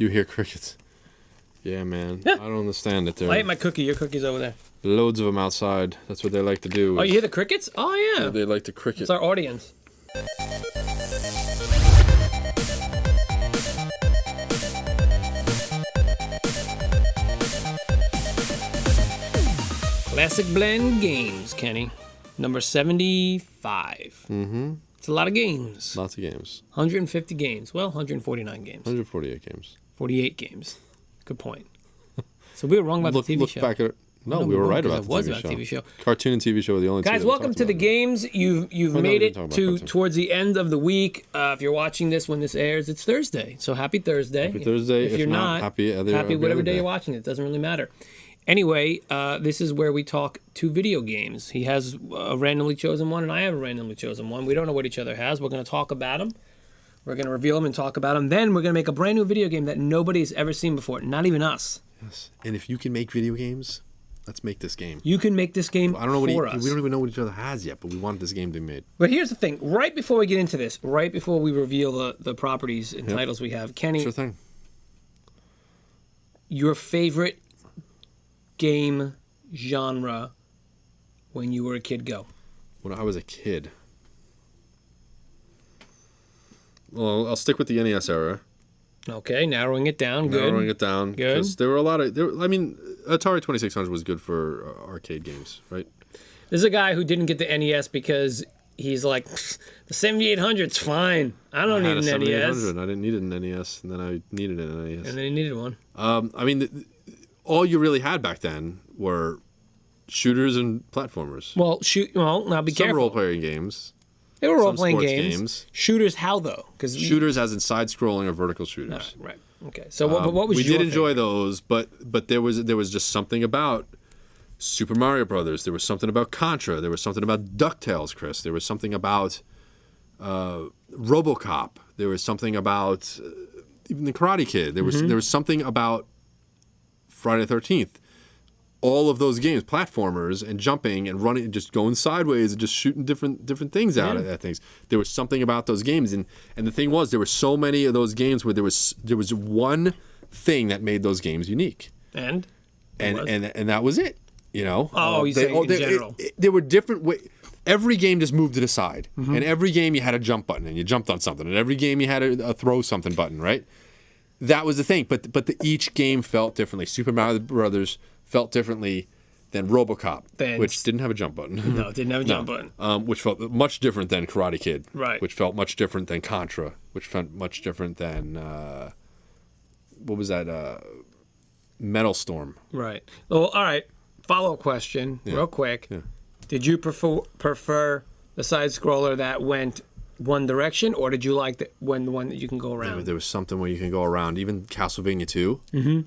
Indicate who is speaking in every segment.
Speaker 1: You hear crickets. Yeah, man. I don't understand it.
Speaker 2: I ate my cookie. Your cookie's over there.
Speaker 1: Loads of them outside. That's what they like to do.
Speaker 2: Oh, you hear the crickets? Oh, yeah.
Speaker 1: They like to cricket.
Speaker 2: It's our audience. Classic Blend Games, Kenny. Number 75.
Speaker 1: Mm-hmm.
Speaker 2: It's a lot of games.
Speaker 1: Lots of games.
Speaker 2: 150 games. Well, 149 games.
Speaker 1: 148 games.
Speaker 2: 48 games. Good point. So we were wrong about the TV show.
Speaker 1: Back at, no, we were right about the TV show. Cartoon and TV show were the only two.
Speaker 2: Guys, welcome to the games. You've made it to towards the end of the week. If you're watching this when this airs, it's Thursday. So happy Thursday.
Speaker 1: Happy Thursday.
Speaker 2: If you're not, happy whatever day you're watching it. It doesn't really matter. Anyway, this is where we talk 2 video games. He has a randomly chosen one, and I have a randomly chosen one. We don't know what each other has. We're going to talk about them. We're going to reveal them and talk about them. Then we're going to make a brand new video game that nobody's ever seen before, not even us.
Speaker 1: Yes. And if you can make video games, let's make this game.
Speaker 2: You can make this game
Speaker 1: I don't know
Speaker 2: for us.
Speaker 1: We don't even know what each other has yet, but we want this game to be made.
Speaker 2: But here's the thing. Right before we get into this, right before we reveal the properties and titles we have, Kenny,
Speaker 1: Sure thing.
Speaker 2: Your favorite game genre when you were a kid, go.
Speaker 1: When I was a kid. Well, I'll stick with the NES era.
Speaker 2: Okay, narrowing it down. Good.
Speaker 1: Narrowing it down.
Speaker 2: Good.
Speaker 1: Because there were a lot of... Atari 2600 was good for arcade games, right?
Speaker 2: There's a guy who didn't get the NES because he's like, the 7800's fine. I don't need an NES.
Speaker 1: I didn't need an NES, and then I needed an NES.
Speaker 2: And then he needed one.
Speaker 1: All you really had back then were shooters and platformers.
Speaker 2: Well, now be
Speaker 1: Some
Speaker 2: careful.
Speaker 1: role-playing games.
Speaker 2: They were role-playing
Speaker 1: sports
Speaker 2: games. Shooters, how though? Because
Speaker 1: shooters as in side-scrolling or vertical shooters.
Speaker 2: Right. Okay. So, what was
Speaker 1: we
Speaker 2: your
Speaker 1: did enjoy
Speaker 2: favorite?
Speaker 1: those, but there was just something about Super Mario Brothers. There was something about Contra. There was something about DuckTales, Chris. There was something about RoboCop. There was something about even the Karate Kid. There was something about Friday the 13th. All of those games, platformers and jumping and running and just going sideways and just shooting different things out at things. There was something about those games, and the thing was, there were so many of those games where there was one thing that made those games unique, and that was it. You know.
Speaker 2: Oh, you say in general.
Speaker 1: There were different ways. Every game just moved to the side, and every game you had a jump button and you jumped on something, and every game you had a throw something button, right? That was the thing, but each game felt differently. Super Mario Brothers felt differently than RoboCop, which didn't have a jump button.
Speaker 2: No, it didn't have a jump button.
Speaker 1: Which felt much different than Karate Kid.
Speaker 2: Right.
Speaker 1: Which felt much different than Contra. Which felt much different than what was that? Metal Storm.
Speaker 2: Right. Well, all right. Follow-up question, real quick. Yeah. Did you prefer the side scroller that went one direction, or did you like the one that you can go around?
Speaker 1: There was something where you can go around. Even Castlevania 2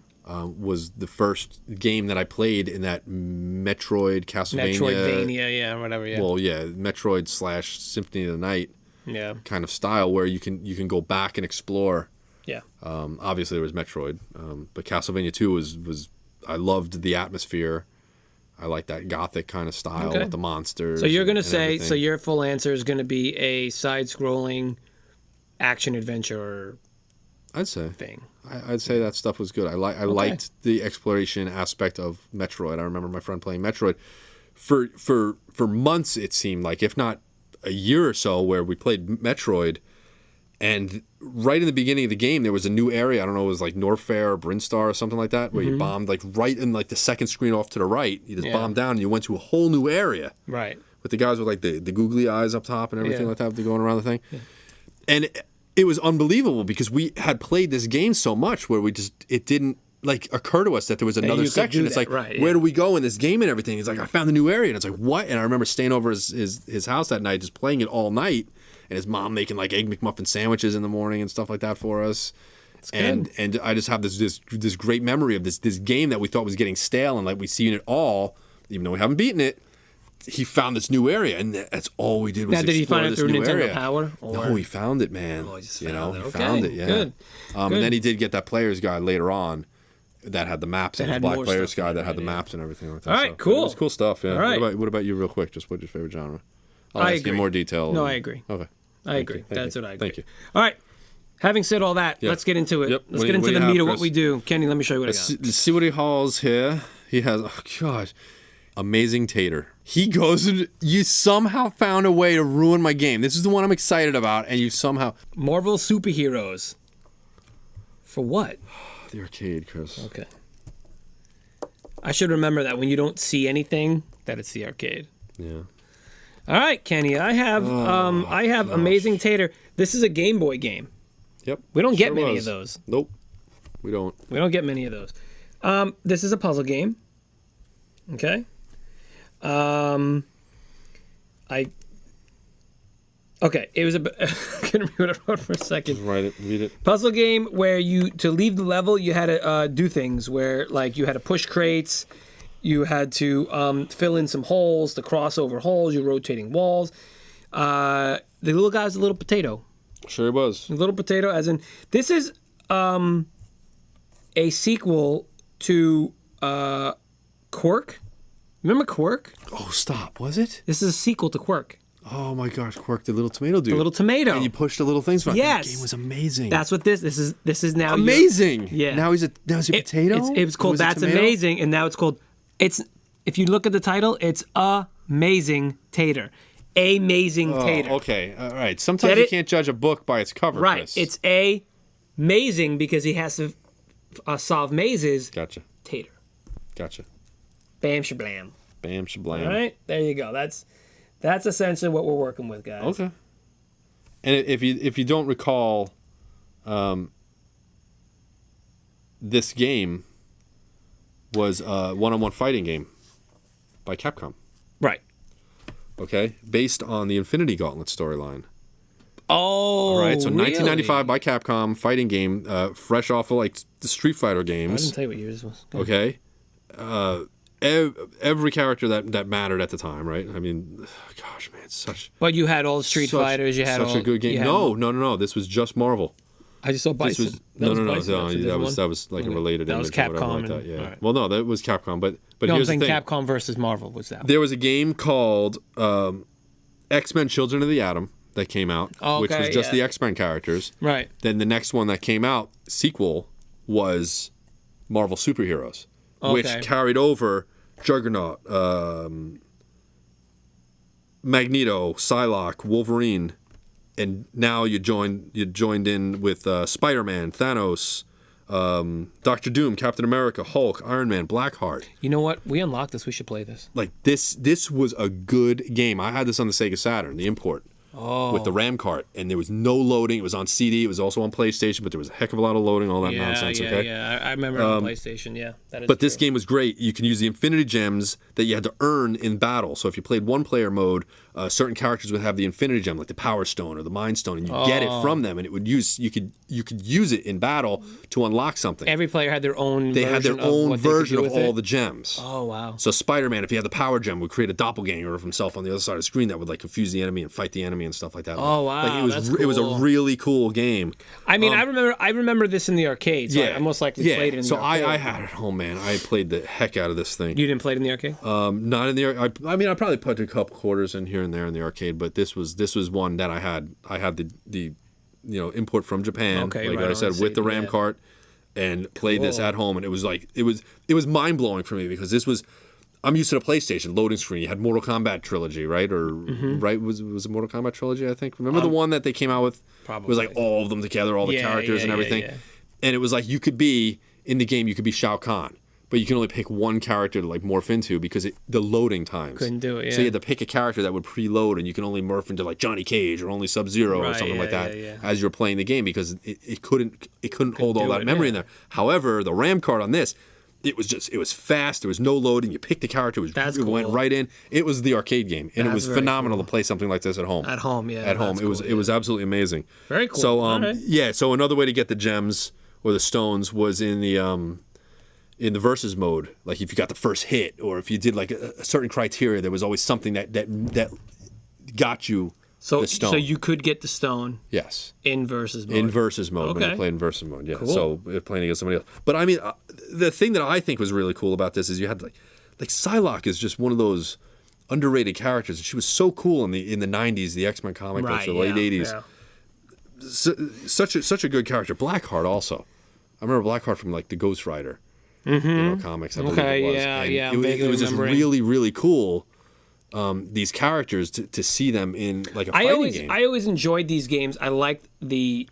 Speaker 1: was the first game that I played in that Metroid Castlevania.
Speaker 2: Metroidvania, whatever. Yeah.
Speaker 1: Well, yeah, Metroid / Symphony of the Night. Yeah. Kind of style where you can go back and explore.
Speaker 2: Yeah.
Speaker 1: Obviously, there was Metroid, but Castlevania 2 was I loved the atmosphere. I like that gothic kind of style with the monsters.
Speaker 2: So you're going to say, so your full answer is going to be a side-scrolling action-adventure
Speaker 1: I'd say.
Speaker 2: thing.
Speaker 1: I'd say that stuff was good. I liked the exploration aspect of Metroid. I remember my friend playing Metroid. For months, it seemed like, if not a year or so, where we played Metroid, and right in the beginning of the game, there was a new area. I don't know, it was like Norfair or Brinstar or something like that, where you bombed like right in like the second screen off to the right. You just bombed down and you went to a whole new area.
Speaker 2: Right.
Speaker 1: With the guys with like the googly eyes up top and everything like that, going around the thing. Yeah. And it was unbelievable because we had played this game so much where it didn't like occur to us that there was another section. It's like, where do we go in this game and everything? He's like, I found the new area. And it's like, what? And I remember staying over his house that night, just playing it all night. And his mom making like Egg McMuffin sandwiches in the morning and stuff like that for us. And I just have this great memory of this game that we thought was getting stale, and like we've seen it all, even though we haven't beaten it. He found this new area, and that's all we did was explore this new area. Now, did he find it through Nintendo
Speaker 2: Power?
Speaker 1: No, he found it, man.
Speaker 2: Oh, he just
Speaker 1: found it. Yeah.
Speaker 2: Good.
Speaker 1: And then he did get that player's guide later on that had the maps, and the black player's guide that had the maps and everything like that.
Speaker 2: All right, cool.
Speaker 1: It was cool stuff. Yeah.
Speaker 2: All right.
Speaker 1: What about you, real quick? Just what's your favorite genre? I'll
Speaker 2: I
Speaker 1: ask
Speaker 2: agree.
Speaker 1: you more detail.
Speaker 2: No, I agree.
Speaker 1: Okay.
Speaker 2: I agree. That's what I agree.
Speaker 1: Thank you.
Speaker 2: All right. Having said all that, let's get into it.
Speaker 1: Yep.
Speaker 2: Let's get into the meat of what we do. Kenny, let me show you what I got.
Speaker 1: Let's see what he hauls here. He has, oh gosh, amazing Tater. He goes and you somehow found a way to ruin my game. This is the one I'm excited about, and you somehow...
Speaker 2: Marvel superheroes. For what?
Speaker 1: The arcade, Chris.
Speaker 2: Okay. I should remember that when you don't see anything, that it's the arcade.
Speaker 1: Yeah.
Speaker 2: All right, Kenny. I have Amazing Tater. This is a Game Boy game.
Speaker 1: Yep.
Speaker 2: We don't get many of those.
Speaker 1: Nope. We don't.
Speaker 2: We don't get many of those. This is a puzzle game. Okay. Okay, it was a... I couldn't read what I wrote for a second.
Speaker 1: Just write it, read it.
Speaker 2: Puzzle game where to leave the level, you had to do things where, like, you had to push crates, you had to fill in some holes, to cross over holes, you're rotating walls. The little guy's a little potato.
Speaker 1: Sure he was.
Speaker 2: A little potato, as in... This is a sequel to Quirk. Remember Quirk?
Speaker 1: Oh, stop. Was it?
Speaker 2: This is a sequel to Quirk.
Speaker 1: Oh my gosh, Quirk, the little tomato dude.
Speaker 2: The little tomato.
Speaker 1: And you pushed the little things from
Speaker 2: Yes.
Speaker 1: That game was amazing.
Speaker 2: That's what this is now.
Speaker 1: Amazing.
Speaker 2: Yeah.
Speaker 1: Now he's a potato?
Speaker 2: It was called That's Amazing, and now it's called if you look at the title, it's Amazing Tater. Amazing Tater.
Speaker 1: Okay. All right. Sometimes you can't judge a book by its cover,
Speaker 2: right.
Speaker 1: Chris.
Speaker 2: It's amazing because he has to solve mazes.
Speaker 1: Gotcha.
Speaker 2: Tater.
Speaker 1: Gotcha.
Speaker 2: Bam shablam.
Speaker 1: Bam shablam.
Speaker 2: All right. There you go. That's essentially what we're working with, guys.
Speaker 1: Okay. And if you don't recall, this game was a one-on-one fighting game by Capcom.
Speaker 2: Right.
Speaker 1: Okay, based on the Infinity Gauntlet storyline.
Speaker 2: Oh,
Speaker 1: all right. So
Speaker 2: really?
Speaker 1: 1995 by Capcom fighting game, fresh off of like the Street Fighter games.
Speaker 2: I didn't tell you what year this was.
Speaker 1: Okay. Every character that mattered at the time, right? I mean, gosh, man, it's such.
Speaker 2: But you had all the Street Fighters. You had
Speaker 1: such
Speaker 2: all,
Speaker 1: a good game. No. This was just Marvel.
Speaker 2: I just saw Bison.
Speaker 1: No. That was like a related.
Speaker 2: That was Capcom.
Speaker 1: Like that, yeah. Right. Well, no, that was Capcom. But
Speaker 2: no,
Speaker 1: here's
Speaker 2: I'm saying
Speaker 1: the thing.
Speaker 2: Capcom versus Marvel was that.
Speaker 1: There was a game called X-Men: Children of the Atom that came out, which was just the X-Men characters.
Speaker 2: Right.
Speaker 1: Then the next one that came out, sequel, was Marvel Superheroes, which carried over Juggernaut, Magneto, Psylocke, Wolverine, and now you joined in with Spider-Man, Thanos, Doctor Doom, Captain America, Hulk, Iron Man, Blackheart.
Speaker 2: You know what? We unlocked this. We should play this.
Speaker 1: Like this was a good game. I had this on the Sega Saturn, the import. With the RAM cart, and there was no loading. It was on CD. It was also on PlayStation, but there was a heck of a lot of loading, all that nonsense. Okay.
Speaker 2: Yeah, I remember it on PlayStation. Yeah, that is.
Speaker 1: But this game was great. You can use the Infinity Gems that you had to earn in battle. So if you played one-player mode, certain characters would have the Infinity Gem, like the Power Stone or the Mind Stone, and you get it from them, and it would you could use it in battle to unlock something.
Speaker 2: Every player had their own.
Speaker 1: They had their own version of all the gems.
Speaker 2: Oh wow!
Speaker 1: So Spider-Man, if he had the Power Gem, would create a doppelganger of himself on the other side of the screen that would like confuse the enemy and fight the enemy and stuff like that.
Speaker 2: Oh wow!
Speaker 1: Like, it was a really cool game.
Speaker 2: I mean, I remember this in the arcade. So I most likely played it in the arcade.
Speaker 1: So I had it at home, man. I played the heck out of this thing.
Speaker 2: You didn't play it in the arcade?
Speaker 1: Not in the. I mean, I probably put a couple quarters in here and there in the arcade, but this was one that I had. I had the import from Japan.
Speaker 2: Okay,
Speaker 1: like
Speaker 2: right
Speaker 1: I said, with the RAM cart, and played this at home, and it was like it was mind blowing for me because this was. I'm used to the PlayStation loading screen. You had Mortal Kombat trilogy, right? Or right was it Mortal Kombat trilogy? I think. Remember the one that they came out with?
Speaker 2: Probably.
Speaker 1: It was like all of them together, all the characters and everything. Yeah. And it was like you could be in the game. You could be Shao Kahn, but you can only pick one character to like morph into because the loading times.
Speaker 2: Couldn't do it. Yeah.
Speaker 1: So you had to pick a character that would preload, and you can only morph into like Johnny Cage or only Sub-Zero or something like that as you're playing the game because it couldn't hold all that memory in there. However, the RAM card on this. It was fast. There was no loading. You picked the character. It went right in. It was the arcade game, and it was phenomenal to play something like this at home.
Speaker 2: At home, yeah.
Speaker 1: At home, it was absolutely amazing.
Speaker 2: Very cool.
Speaker 1: So So another way to get the gems or the stones was in the versus mode. Like if you got the first hit, or if you did like a certain criteria, there was always something that got you. The stone.
Speaker 2: So you could get the stone.
Speaker 1: Yes.
Speaker 2: In versus mode.
Speaker 1: In versus mode when you play in versus mode. Yeah. Cool. So playing against somebody else. But I mean, the thing that I think was really cool about this is you had like Psylocke is just one of those underrated characters. She was so cool in the 90s, the X-Men comic books, or the late 80s. Yeah. such a good character. Blackheart also. I remember Blackheart from like the Ghost Rider, comics. I believe it was.
Speaker 2: Yeah.
Speaker 1: It was just really, really cool. These characters to see them in like a fighting game.
Speaker 2: I always enjoyed these games. I liked the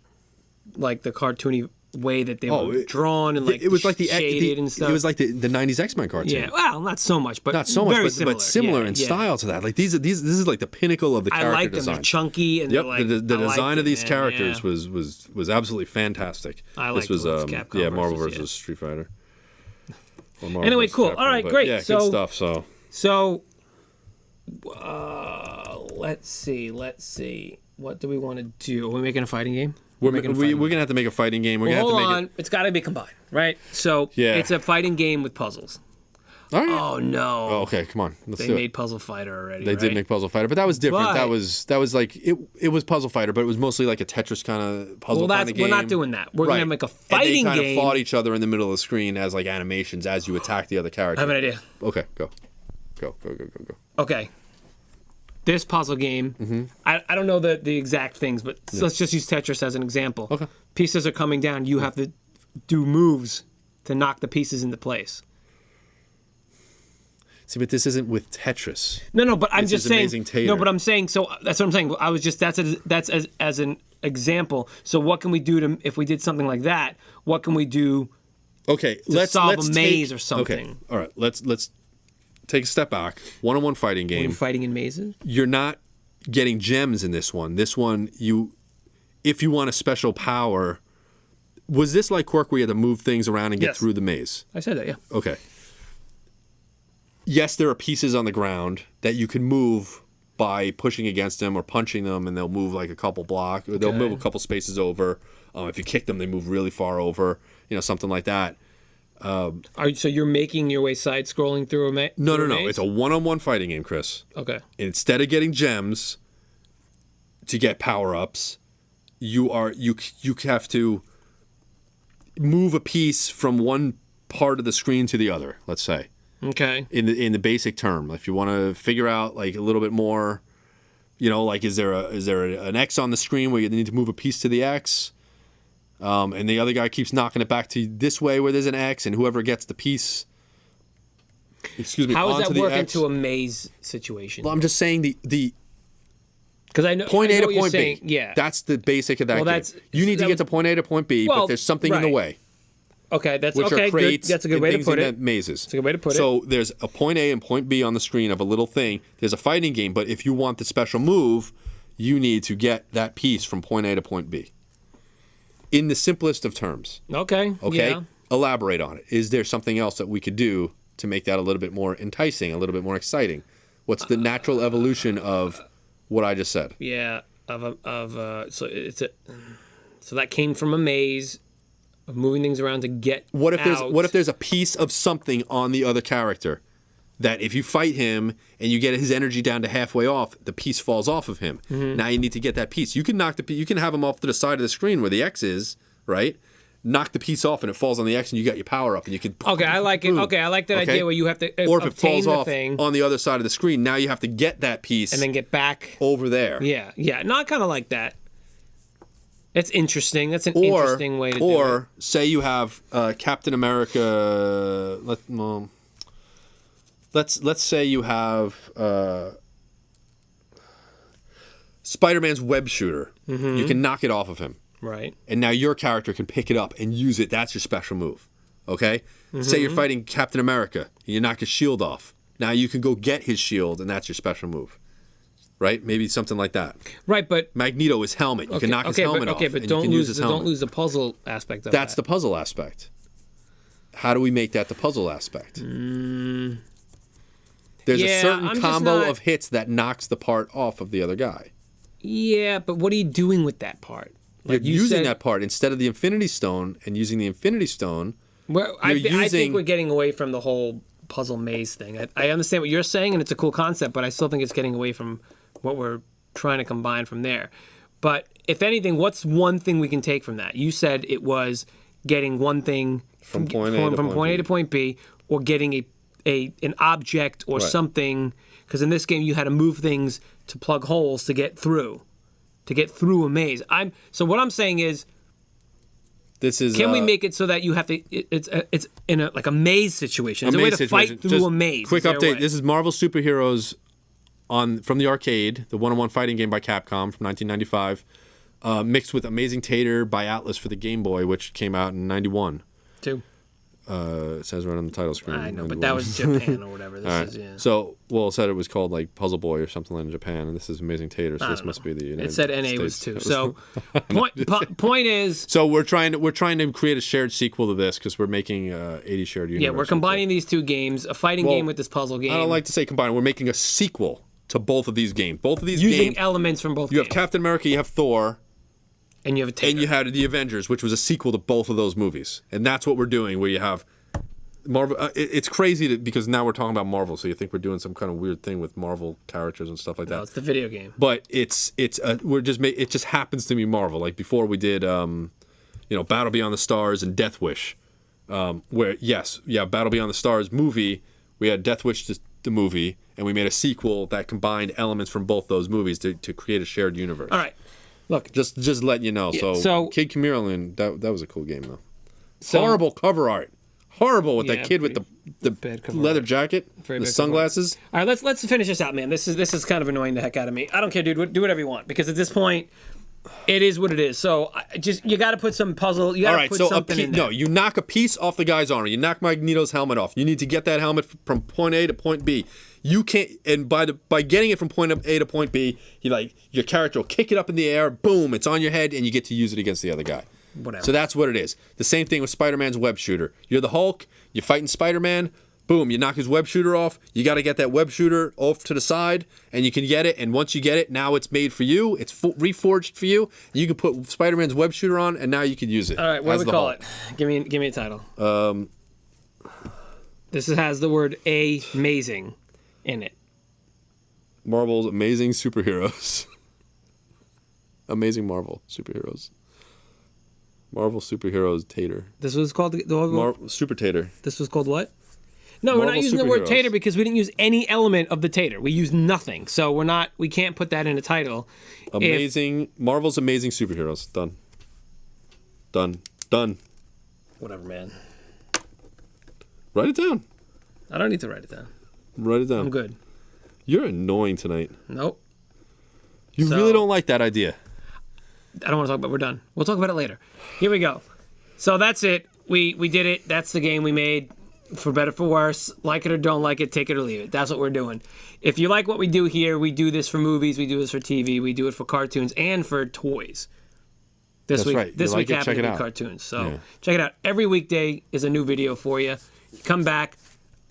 Speaker 2: cartoony way that they were drawn and
Speaker 1: it was like
Speaker 2: shaded and stuff.
Speaker 1: It was like the 90s X-Men cartoon.
Speaker 2: Yeah, well, not so much, but
Speaker 1: similar in style to that. Like this is like the pinnacle of the character design.
Speaker 2: I like them. They're chunky and
Speaker 1: yep. The design of these characters was absolutely fantastic.
Speaker 2: This was Capcom
Speaker 1: Marvel versus Street Fighter.
Speaker 2: Anyway, cool. Capcom, all right, great.
Speaker 1: Yeah, good stuff.
Speaker 2: So let's see. What do we want to do? Are we making a fighting game?
Speaker 1: We're gonna have to make a fighting game.
Speaker 2: Hold on. It's got to be combined, right? So it's a fighting game with puzzles.
Speaker 1: All right.
Speaker 2: Oh no.
Speaker 1: Oh, okay, come on.
Speaker 2: They made Puzzle Fighter already.
Speaker 1: They did make Puzzle Fighter, but that was different. That was like it was Puzzle Fighter, but it was mostly like a Tetris kind of puzzle kind of game.
Speaker 2: We're not doing that. We're gonna make a fighting game.
Speaker 1: And they kind of fought each other in the middle of the screen as like animations as you attack the other character.
Speaker 2: I have an idea.
Speaker 1: Okay, go.
Speaker 2: Okay. This puzzle game, I don't know the exact things, but let's just use Tetris as an example.
Speaker 1: Okay.
Speaker 2: Pieces are coming down. You have to do moves to knock the pieces into place.
Speaker 1: See, but this isn't with Tetris.
Speaker 2: No, but I'm just saying.
Speaker 1: Amazing Tater.
Speaker 2: No, but I'm saying. So that's what I'm saying. I was just that's as an example. So what can we do if we did something like that? What can we do?
Speaker 1: Okay,
Speaker 2: let's solve a maze or something.
Speaker 1: Okay, all right. Let's take a step back. One-on-one fighting game.
Speaker 2: Are you fighting in mazes?
Speaker 1: You're not getting gems in this one. This one, if you want a special power, was this like Quirk where you had to move things around and get through the maze?
Speaker 2: I said that, yeah.
Speaker 1: Okay. Yes, there are pieces on the ground that you can move by pushing against them or punching them, and they'll move like a couple blocks, or they'll move a couple spaces over. If you kick them, they move really far over. Something like that.
Speaker 2: So you're making your way side-scrolling through a maze?
Speaker 1: No. It's a one-on-one fighting game, Chris.
Speaker 2: Okay.
Speaker 1: And instead of getting gems to get power-ups, you have to move a piece from one part of the screen to the other. Let's say.
Speaker 2: Okay.
Speaker 1: In the basic term, if you want to figure out like a little bit more, like is there an X on the screen where you need to move a piece to the X? And the other guy keeps knocking it back to this way where there's an X, and whoever gets the piece,
Speaker 2: how does that work into a maze situation?
Speaker 1: Well, I'm just saying the
Speaker 2: because I know
Speaker 1: point A to point
Speaker 2: B.
Speaker 1: Yeah, that's the basic of that game. You need to
Speaker 2: get
Speaker 1: get to point A to point B, but there's something in the way.
Speaker 2: Okay, that's
Speaker 1: which are crates.
Speaker 2: That's a good way to put it.
Speaker 1: Mazes.
Speaker 2: That's a good way to put it.
Speaker 1: So there's a point A and point B on the screen of a little thing. There's a fighting game, but if you want the special move, you need to get that piece from point A to point B. In the simplest of terms.
Speaker 2: Okay. Yeah.
Speaker 1: Elaborate on it. Is there something else that we could do to make that a little bit more enticing, a little bit more exciting? What's the natural evolution of what I just said?
Speaker 2: Yeah. So that came from a maze of moving things around to get
Speaker 1: What
Speaker 2: out.
Speaker 1: if there's a piece of something on the other character that if you fight him and you get his energy down to halfway off, the piece falls off of him. Mm-hmm. Now you need to get that piece. You can you can have him off to the side of the screen where the X is, right? Knock the piece off and it falls on the X and you got your power up and you can.
Speaker 2: Okay, I like it. Okay, I like that idea where you have to.
Speaker 1: Or if it falls off
Speaker 2: thing,
Speaker 1: on the other side of the screen, now you have to get that piece
Speaker 2: and then get back
Speaker 1: over there.
Speaker 2: Yeah. No, I kind of like that. That's interesting. That's an interesting way to do it.
Speaker 1: Or say you have Captain America. Let's say you have Spider-Man's web shooter. Mm-hmm. You can knock it off of him.
Speaker 2: Right.
Speaker 1: And now your character can pick it up and use it. That's your special move. Okay? Mm-hmm. Say you're fighting Captain America and you knock his shield off. Now you can go get his shield and that's your special move. Right? Maybe something like that.
Speaker 2: Right, but
Speaker 1: Magneto, his helmet. You can knock his helmet off.
Speaker 2: Okay, but don't lose the puzzle aspect of that.
Speaker 1: That's the puzzle aspect. How do we make that the puzzle aspect? There's a certain combo of hits that knocks the part off of the other guy.
Speaker 2: Yeah, but what are you doing with that part?
Speaker 1: You're using that part instead of the Infinity Stone and using the Infinity Stone.
Speaker 2: Well, I think we're getting away from the whole puzzle maze thing. I understand what you're saying, and it's a cool concept, but I still think it's getting away from what we're trying to combine from there. But if anything, what's one thing we can take from that? You said it was getting one thing from point A to point B, or getting an object or something. Because in this game, you had to move things to plug holes to get through. to get through a maze. So what I'm saying is, can we make it so that you have to? It's in a maze situation. It's a way to fight through a maze.
Speaker 1: Quick update: this is Marvel Superheroes from the arcade, the one-on-one fighting game by Capcom from 1995, mixed with Amazing Tater by Atlas for the Game Boy, which came out in '91.
Speaker 2: 2.
Speaker 1: It says right on the title screen.
Speaker 2: I know, but that was Japan or whatever. This is.
Speaker 1: So, it said it was called like Puzzle Boy or something in Japan, and this is Amazing Tater, so this must be the United States.
Speaker 2: It said NA was 2. So, point is.
Speaker 1: So we're trying to create a shared sequel to this because we're making 80 shared universe.
Speaker 2: Yeah, we're combining these two games, a fighting game with this puzzle game.
Speaker 1: I don't like to say combine. We're making a sequel to both of these games. Both of these
Speaker 2: using
Speaker 1: games,
Speaker 2: elements from both.
Speaker 1: You have Captain America, you have Thor.
Speaker 2: And you have a Tater.
Speaker 1: And you had the Avengers, which was a sequel to both of those movies. And that's what we're doing, where you have Marvel. It's crazy because now we're talking about Marvel, so you think we're doing some kind of weird thing with Marvel characters and stuff like that.
Speaker 2: No, it's the video game.
Speaker 1: But it just happens to be Marvel. Like before we did, Battle Beyond the Stars and Death Wish, where Battle Beyond the Stars movie, we had Death Wish the movie, and we made a sequel that combined elements from both those movies to create a shared universe.
Speaker 2: All right. Look,
Speaker 1: just letting you know.
Speaker 2: Yeah,
Speaker 1: so Kid Chameleon, that was a cool game though. Horrible cover art. Horrible with that kid with the leather jacket, the sunglasses.
Speaker 2: All right, let's finish this out, man. This is kind of annoying the heck out of me. I don't care, dude. Do whatever you want because at this point, it is what it is. So you got to put some puzzle. You got to put something in there.
Speaker 1: No, you knock a piece off the guy's armor. You knock Magneto's helmet off. You need to get that helmet from point A to point B. You can't, and by getting it from point A to point B, your character will kick it up in the air, boom, it's on your head, and you get to use it against the other guy.
Speaker 2: Whatever.
Speaker 1: So that's what it is. The same thing with Spider-Man's web shooter. You're the Hulk, you're fighting Spider-Man, boom, you knock his web shooter off, you got to get that web shooter off to the side, and you can get it, and once you get it, now it's made for you, it's reforged for you, you can put Spider-Man's web shooter on, and now you can use it.
Speaker 2: All right, what do we call it? Give me a title. This has the word amazing in it.
Speaker 1: Marvel's Amazing Superheroes. Amazing Marvel Superheroes. Marvel Superheroes Tater.
Speaker 2: This was called
Speaker 1: Super Tater.
Speaker 2: This was called what? No, we're not using the word Tater because we didn't use any element of the Tater. We used nothing. So we can't put that in a title.
Speaker 1: Marvel's Amazing Superheroes. Done.
Speaker 2: Whatever, man.
Speaker 1: Write it down.
Speaker 2: I don't need to write it down.
Speaker 1: Write it down.
Speaker 2: I'm good.
Speaker 1: You're annoying tonight.
Speaker 2: Nope.
Speaker 1: You really don't like that idea.
Speaker 2: I don't want to talk about it. We're done. We'll talk about it later. Here we go. So that's it. We did it. That's the game we made. For better, for worse. Like it or don't like it, take it or leave it. That's what we're doing. If you like what we do here, we do this for movies, we do this for TV, we do it for cartoons, and for toys. This week happened to be cartoons. So check it out. Every weekday is a new video for you. Come back.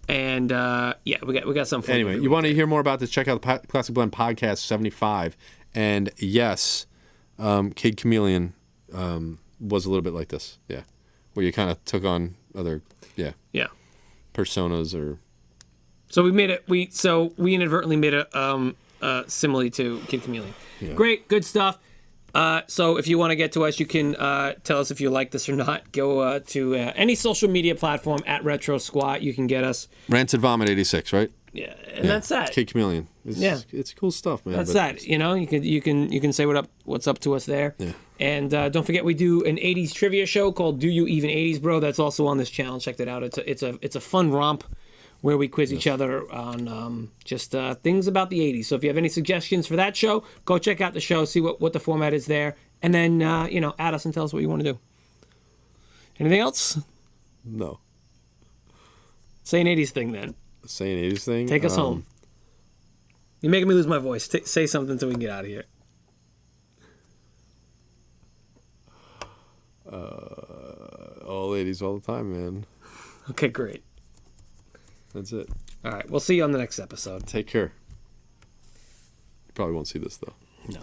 Speaker 2: And we got something for you.
Speaker 1: Anyway, you want to hear more about this, check out the Classic Blend Podcast 75. And yes, Kid Chameleon was a little bit like this. Yeah. Where you kind of took on other personas or.
Speaker 2: So we inadvertently made a simile to Kid Chameleon. Yeah. Great, good stuff. So if you want to get to us, you can tell us if you like this or not. Go to any social media platform at Retro Squat. You can get us.
Speaker 1: Rancid Vomit 86, right?
Speaker 2: Yeah, and that's that.
Speaker 1: Kid Chameleon. It's cool stuff, man.
Speaker 2: That's that. You can say what's up to us there. Yeah. And don't forget we do an 80s trivia show called Do You Even 80s Bro? That's also on this channel. Check that out. It's a fun romp where we quiz each other on just things about the 80s. So if you have any suggestions for that show, go check out the show, see what the format is there, and then add us and tell us what you want to do. Anything else?
Speaker 1: No.
Speaker 2: Say an 80s thing then.
Speaker 1: Say an 80s thing?
Speaker 2: Take us home. You're making me lose my voice. Say something so we can get out of here.
Speaker 1: All 80s all the time, man.
Speaker 2: Okay, great.
Speaker 1: That's it.
Speaker 2: All right. We'll see you on the next episode.
Speaker 1: Take care. You probably won't see this, though.
Speaker 2: No.